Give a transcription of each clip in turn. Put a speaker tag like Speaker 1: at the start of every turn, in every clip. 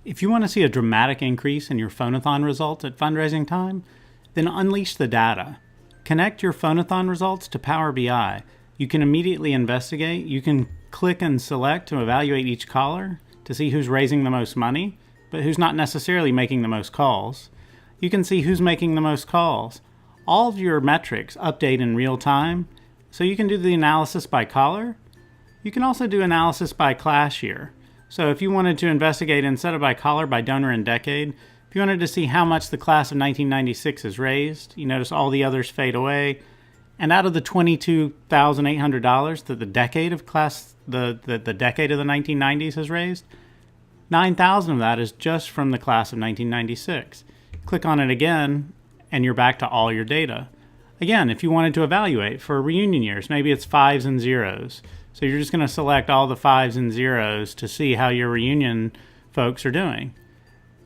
Speaker 1: If you want to see a dramatic increase in your Phonathon results at fundraising time, then unleash the data. Connect your Phonathon results to Power BI. You can immediately investigate. You can click and select to evaluate each caller to see who's raising the most money, but who's not necessarily making the most calls. You can see who's making the most calls. All of your metrics update in real time, so you can do the analysis by caller. You can also do analysis by class year. So if you wanted to investigate instead of by caller, by donor and decade, if you wanted to see how much the class of 1996 is raised, you notice all the others fade away. And out of the $22,800 that the decade of the decade of the 1990s has raised, 9,000 of that is just from the class of 1996. Click on it again, and you're back to all your data. Again, if you wanted to evaluate for reunion years, maybe it's 5s and 0s. So you're just going to select all the 5s and 0s to see how your reunion folks are doing.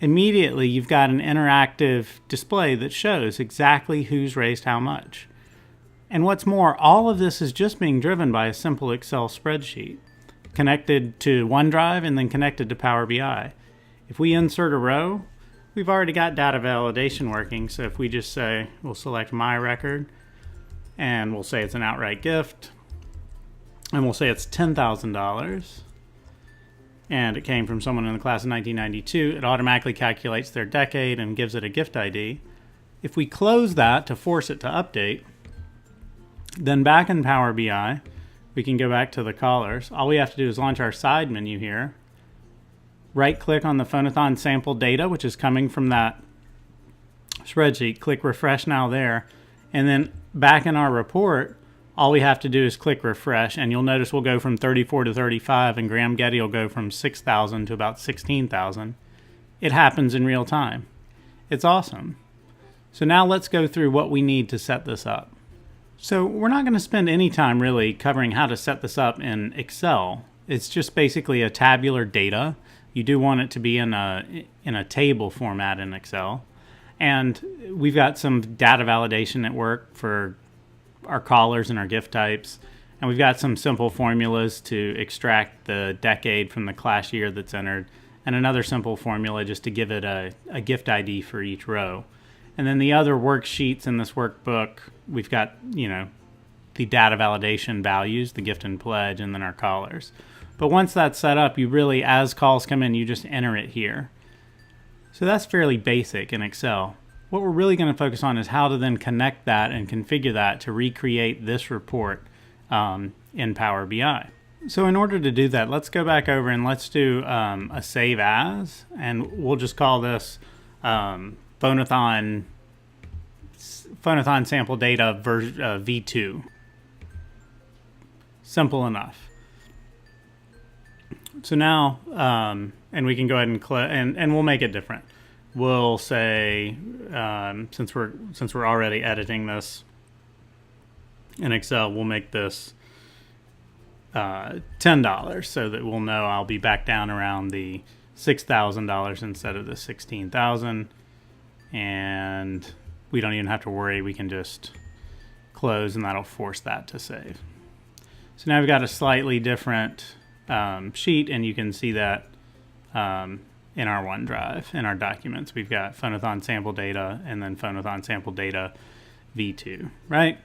Speaker 1: Immediately, you've got an interactive display that shows exactly who's raised how much. And what's more, all of this is just being driven by a simple Excel spreadsheet, connected to OneDrive and then connected to Power BI. If we insert a row, we've already got data validation working. So if we just say, we'll select my record, and we'll say it's an outright gift, and we'll say it's $10,000, and it came from someone in the class of 1992, it automatically calculates their decade and gives it a gift ID. If we close that to force it to update, then back in Power BI, we can go back to the callers. All we have to do is launch our side menu here, right-click on the Phonathon sample data, which is coming from that spreadsheet, click Refresh Now there, and then back in our report, all we have to do is click refresh, and you'll notice we'll go from 34 to 35, and Graham Getty will go from 6,000 to about 16,000. It happens in real time. It's awesome. So now let's go through what we need to set this up. So we're not going to spend any time really covering how to set this up in Excel. It's just basically a tabular data. You do want it to be in a table format in Excel. And we've got some data validation at work for our callers and our gift types, and we've got some simple formulas to extract the decade from the class year that's entered, and another simple formula just to give it a gift ID for each row. And then the other worksheets in this workbook, we've got, the data validation values, the gift and pledge, and then our callers. But once that's set up, you really, as calls come in, you just enter it here. So that's fairly basic in Excel. What we're really going to focus on is how to then connect that and configure that to recreate this report in Power BI. So in order to do that, let's go back over and let's do a save as, and we'll just call this Phonathon sample data V2. Simple enough. So now, and we can go ahead and we'll make it different. We'll say, since we're already editing this in Excel, we'll make this $10 so that we'll know I'll be back down around the $6,000 instead of the $16,000, and we don't even have to worry. We can just close, and that'll force that to save. So now we've got a slightly different sheet, and you can see that in our OneDrive, in our documents. We've got Phonathon sample data and then Phonathon sample data V2, right?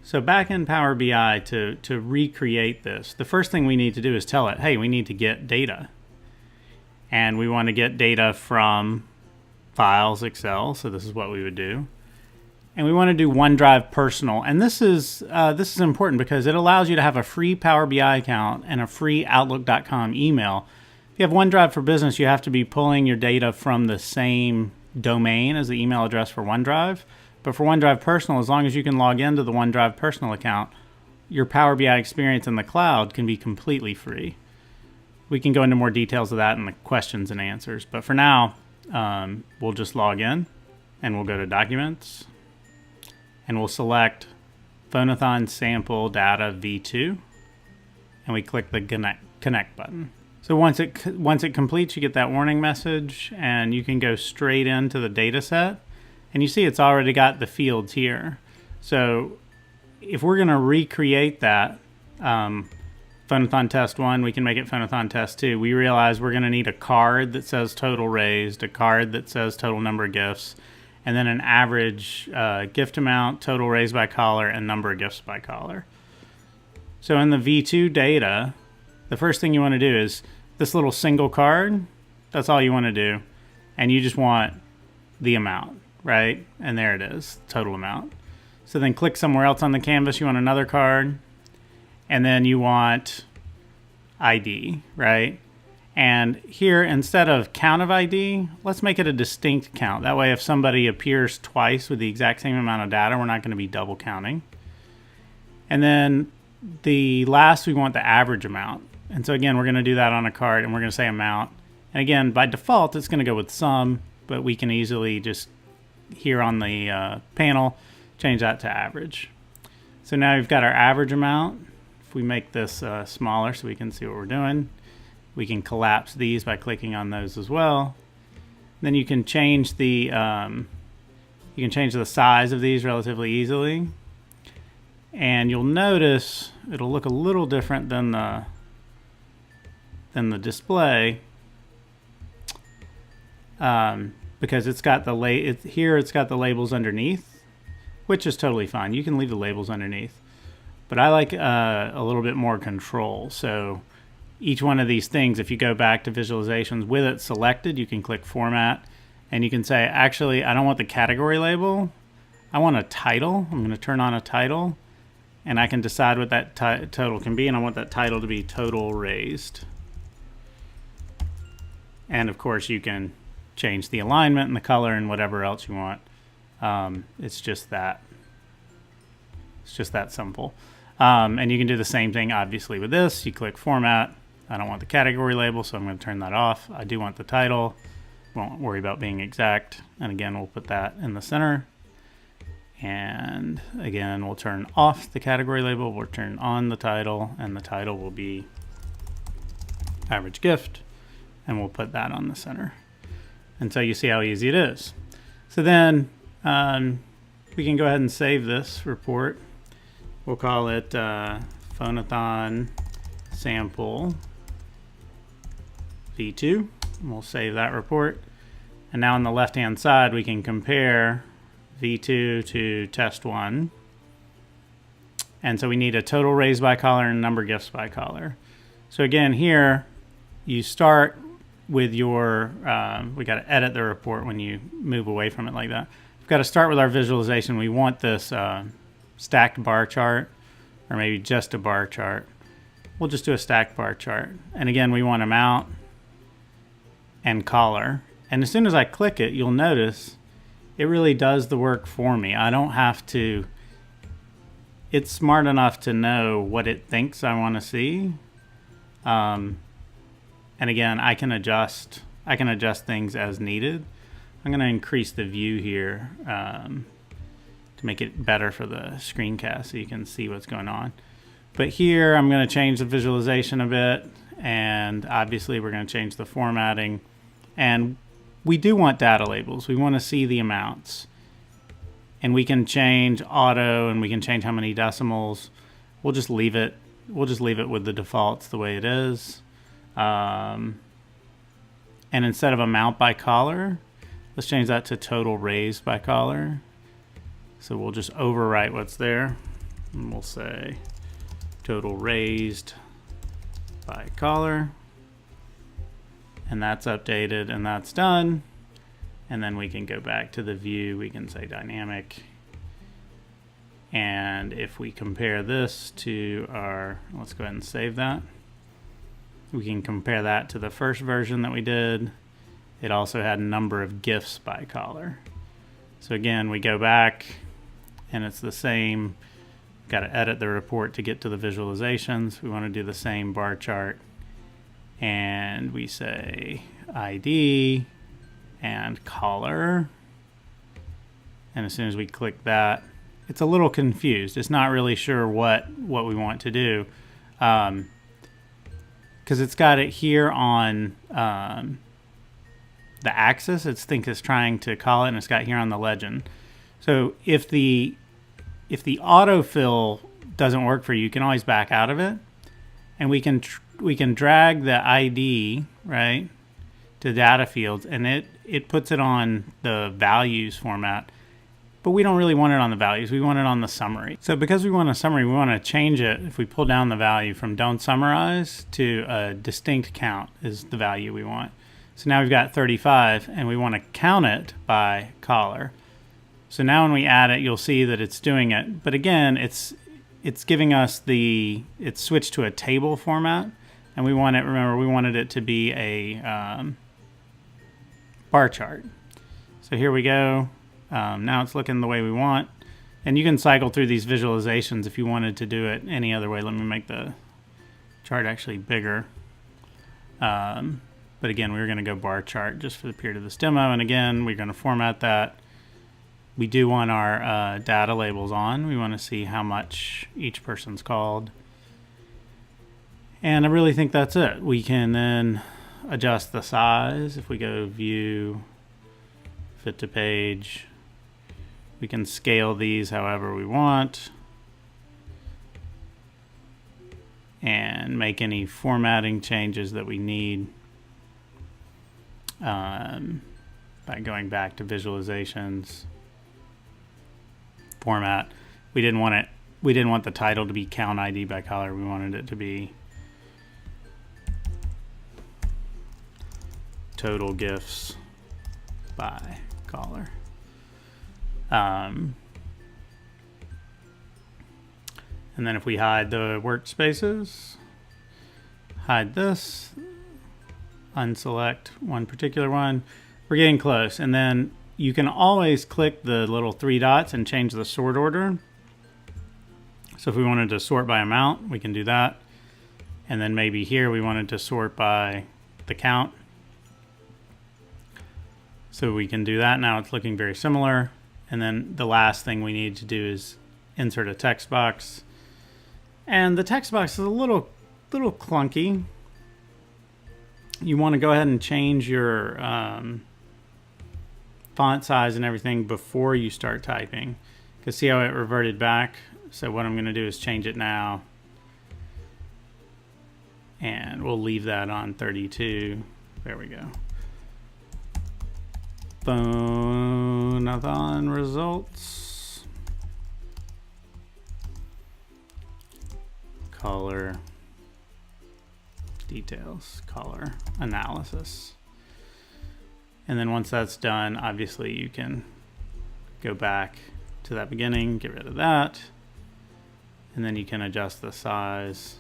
Speaker 1: So back in Power BI, to recreate this, the first thing we need to do is tell it, hey, we need to get data. And we want to get data from Files, Excel, so this is what we would do. And we want to do OneDrive Personal. And this is important because it allows you to have a free Power BI account and a free Outlook.com email. If you have OneDrive for Business, you have to be pulling your data from the same domain as the email address for OneDrive. But for OneDrive Personal, as long as you can log into the OneDrive Personal account, your Power BI experience in the cloud can be completely free. We can go into more details of that in the questions and answers. But for now, we'll just log in, and we'll go to Documents, and we'll select Phonathon Sample Data V2, and we click the Connect button. So once it completes, you get that warning message, and you can go straight into the data set, and you see it's already got the fields here. So if we're going to recreate that, Phonathon test 1, we can make it Phonathon test 2. We realize we're going to need a card that says total raised, a card that says total number of gifts, and then an average gift amount, total raised by caller, and number of gifts by caller. So in the V2 data, the first thing you want to do is this little single card. That's all you want to do. And you just want the amount, right? And there it is, total amount. So then click somewhere else on the canvas. You want another card. And then you want ID, right? And here, instead of count of ID, let's make it a distinct count. That way, if somebody appears twice with the exact same amount of data, we're not going to be double counting. And then the last, we want the average amount. And so again, we're going to do that on a card, and we're going to say amount. And again, by default, it's going to go with sum, but we can easily just, here on the panel, change that to average. So now we've got our average amount. If we make this smaller so we can see what we're doing, we can collapse these by clicking on those as well. Then you can change the size of these relatively easily, and you'll notice it'll look a little different than the display, because it's got the here it's got the labels underneath, which is totally fine. You can leave the labels underneath. But I like a little bit more control. So each one of these things, if you go back to visualizations with it selected, you can click Format, and you can say, actually, I don't want the category label. I want a title. I'm going to turn on a title, and I can decide what that total can be, and I want that title to be total raised. And of course, you can change the alignment and the color and whatever else you want. It's just that simple. And you can do the same thing, obviously, with this. You click Format. I don't want the category label, so I'm going to turn that off. I do want the title. Won't worry about being exact. And again, we'll put that in the center. And again, we'll turn off the category label. We'll turn on the title, and the title will be average gift. And we'll put that on the center. And so you see how easy it is. So then we can go ahead and save this report. We'll call it Phonathon sample V2. And we'll save that report. And now on the left-hand side, we can compare V2 to test 1. And so we need a total raised by caller and number of gifts by caller. So again, here you start with your, we got to edit the report when you move away from it like that. We've got to start with our visualization. We want this stacked bar chart, or maybe just a bar chart. We'll just do a stacked bar chart. And again, we want amount and caller. And as soon as I click it, you'll notice it really does the work for me. I don't have to, it's smart enough to know what it thinks I want to see. And again, I can adjust things as needed. I'm going to increase the view here to make it better for the screencast so you can see what's going on. But here I'm going to change the visualization a bit, and obviously we're going to change the formatting. And we do want data labels. We want to see the amounts. And we can change auto, and we can change how many decimals. We'll just leave it. We'll just leave it with the defaults the way it is. And instead of amount by caller, let's change that to total raised by caller. So we'll just overwrite what's there, and we'll say total raised by caller. And that's updated, and that's done. And then we can go back to the view. We can say dynamic. And if we compare this to our, let's go ahead and save that. We can compare that to the first version that we did. It also had number of gifts by caller. So again, we go back, and it's the same. Got to edit the report to get to the visualizations. We want to do the same bar chart. And we say ID and caller. And as soon as we click that, it's a little confused. It's not really sure what we want to do. Because it's got it here on the axis. It's trying to call it, and it's got here on the legend. So if the autofill doesn't work for you, you can always back out of it. and we can drag the ID, right, to data fields, and it puts it on the values format. But we don't really want it on the values. We want it on the summary. So because we want a summary, we want to change it. If we pull down the value from don't summarize to a distinct count is the value we want. So now we've got 35, and we want to count it by collar. So now when we add it, you'll see that it's doing it. But again, it's giving us it's switched to a table format, and we want it, remember, we wanted it to be a bar chart. So here we go. Now it's looking the way we want. And you can cycle through these visualizations if you wanted to do it any other way. Let me make the chart actually bigger. But again, we're going to go bar chart just for the period of this demo. And again, we're going to format that. We do want our data labels on. We want to see how much each person's called. And I really think that's it. We can then adjust the size. If we go view, fit to page, we can scale these however we want and make any formatting changes that we need by going back to visualizations, format. We didn't want the title to be count ID by color. We wanted it to be total gifts by color. And then if we hide the workspaces, hide this, unselect one particular one, we're getting close. And then you can always click the little 3 dots and change the sort order. So if we wanted to sort by amount, we can do that. And then maybe here we wanted to sort by the count. So we can do that. Now it's looking very similar. And then the last thing we need to do is insert a text box. And the text box is a little clunky. You want to go ahead and change your font size and everything before you start typing. Because see how it reverted back? So what I'm going to do is change it now. And we'll leave that on 32. There we go. Phonathon results, color details, color analysis. And then once that's done, obviously you can go back to that beginning, get rid of that, and then you can adjust the size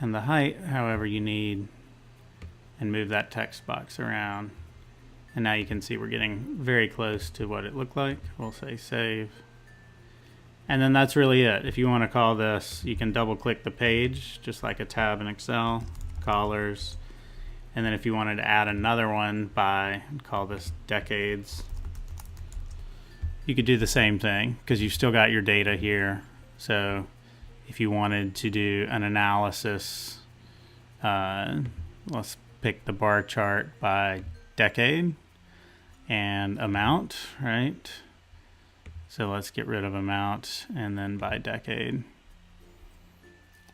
Speaker 1: and the height however you need, and move that text box around. And now you can see we're getting very close to what it looked like. We'll say save. And then that's really it. If you want to call this, you can double click the page, just like a tab in Excel, collars. And then if you wanted to add another one by, call this decades, you could do the same thing because you've still got your data here. So if you wanted to do an analysis, let's pick the bar chart by decade and amount, right? So let's get rid of amount, and then by decade.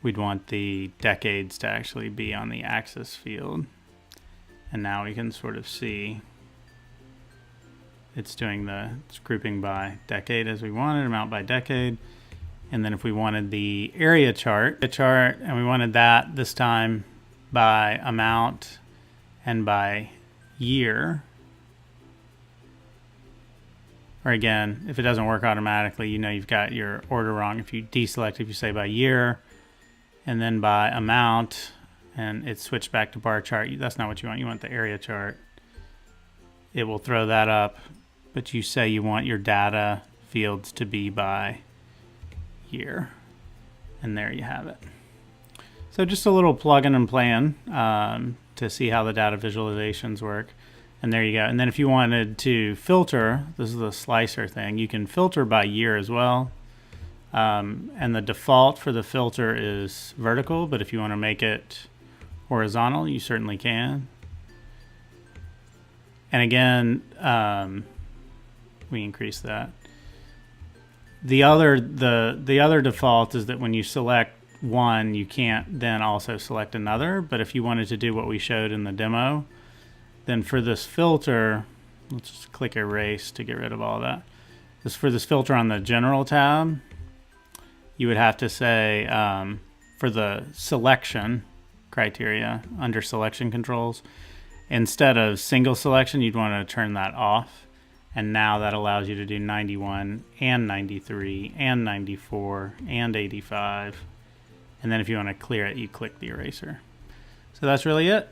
Speaker 1: We'd want the decades to actually be on the axis field. And now we can sort of see it's grouping by decade as we wanted, amount by decade. And then if we wanted the area chart, and we wanted that this time by amount and by year. Or again, if it doesn't work automatically, you know you've got your order wrong. If you deselect, if you say by year and then by amount, and it's switched back to bar chart, that's not what you want. You want the area chart. It will throw that up, but you say you want your data fields to be by year. And there you have it. So just a little plug-in and plan to see how the data visualizations work. And there you go. And then if you wanted to filter, this is the slicer thing, you can filter by year as well. And the default for the filter is vertical, but if you want to make it horizontal, you certainly can. And again, we increase that. The other default is that when you select one, you can't then also select another. But if you wanted to do what we showed in the demo, then for this filter, let's just click erase to get rid of all that. For this filter on the general tab, you would have to say for the selection criteria under selection controls, instead of single selection, you'd want to turn that off. And now that allows you to do 91 and 93 and 94 and 85. And then if you want to clear it, you click the eraser. So that's really it.